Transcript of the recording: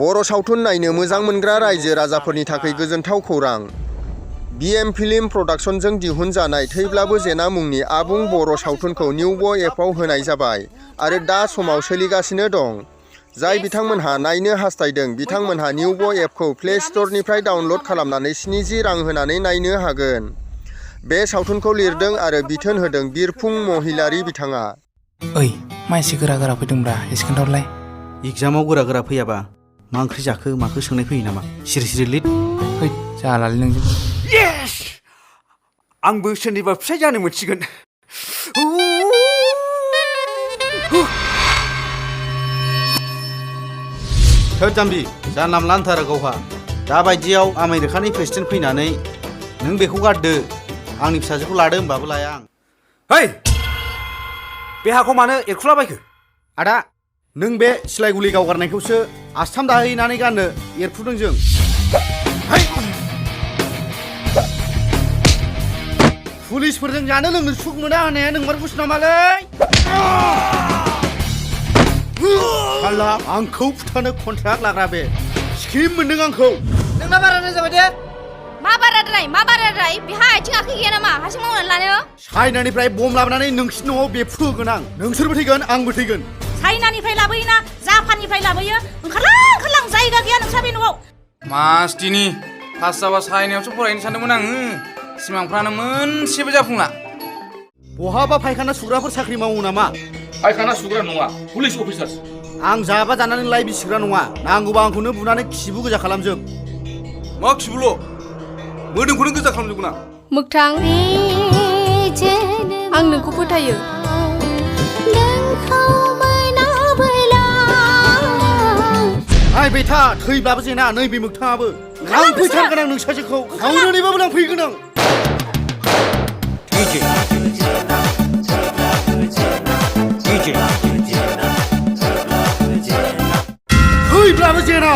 बर' सावथुन नायनो मोजां मोनग्रा रायजो राजाफोरनि थाखाय गोजोनथाव खौरां। BM फिल्म प्रडाक्शनजों दिहुनजानाय थैब्लाबो जेना मुंनि आबुं बर' सावथुनखौ निउब एपआव होनाय जाबाय आरो दा समाव सोलिगासिनो दं। जाय बिथांमोनहा नायनो हास्थायदों बिथांमोनहा निउब एपखौ प्ले स्ट'रनिफ्राय डाउनल'ड खालामनानै 70 रां होनानै नायनो हागोन। बे सावथुनखौ लिरदों आरो बिथोन होदों बिरफुं महिलारि बिथाङा। ओइ मा एसे गोरा गोरा फैदोंब्रा एसे खोन्थाहरलाय। एगजामाव गोरा गोरा फैयाबा मा ओंख्रि जाखो माखो सोंनाय फैयो नामा? सिरि सिरि लिर। फै जालालै नोंजों। येस! आंबो सोरनिबा फिसाय जानो मोनसिगोन। थोद जाम्बि जानला मोनला होनथारो गावहा। दा बायदियाव आमेरिकानि प्रेसिडेन्ट फैनानै नों बेखौ गारदो आंनि फिसाजोखौ लादो होनबाबो लाया आं। है! बे हाखौ मानो एरखुलाबायखो? आदा नों बे सिलाय गुलि गावगारनायखौसो आस्थाम दाहैनानै गाननो एरफुदों जों। है! पुलिसफोरजों जानो लोंनो सुख मोना होननाया नोंमारगौसो नामालै? साला आंखौ फुथानो कन्ट्राक्ट लाग्रा बे स्किम मोनदों आंखौ। नोंना बाराद्राय जाबाय दे। मा बाराद्राय बिहा आथिं आखाइ गैया नामा हारसिं मावनानै लानो? चाइनानिफ्राय बम लाबोनानै नोंसिनि न'आव बेफ्रुहोगोन आं। नोंसोरबो थैगोन आंबो थैगोन। चाइनानिफ्राय लाबोयोना जापाननिफ्राय लाबोयो? ओंखारलां जायगा गैया नोंस्रा बे न'आव। मासदिनि पास जाबा चाइनायावसो फरायनो सानदोंमोन आङो। सिमांफ्रानो मोनसेबो जाफुङा। बहाबा फायखाना सुग्राफोर साख्रि मावो नामा? फायखाना सुग्रा नङा, पुलिस अफिसार। आं जाबा जानानै लाइ बिसिग्रा नङा। नांगौबा आंखौनो बुनानै खिबु गोजा खालामजोब। मा खिबुल'? मोदोमखौनो गोजा खालामजोबगोन आं। मोगथां आं नोंखौ फोथायो। हाय बेथा थैब्लाबो जेना नैबे मोगथाङाबो लांफैथारगोन आं नोंसाजोखौ खावनानैबाबो लांफैगोन आं। थैब्लाबो जेना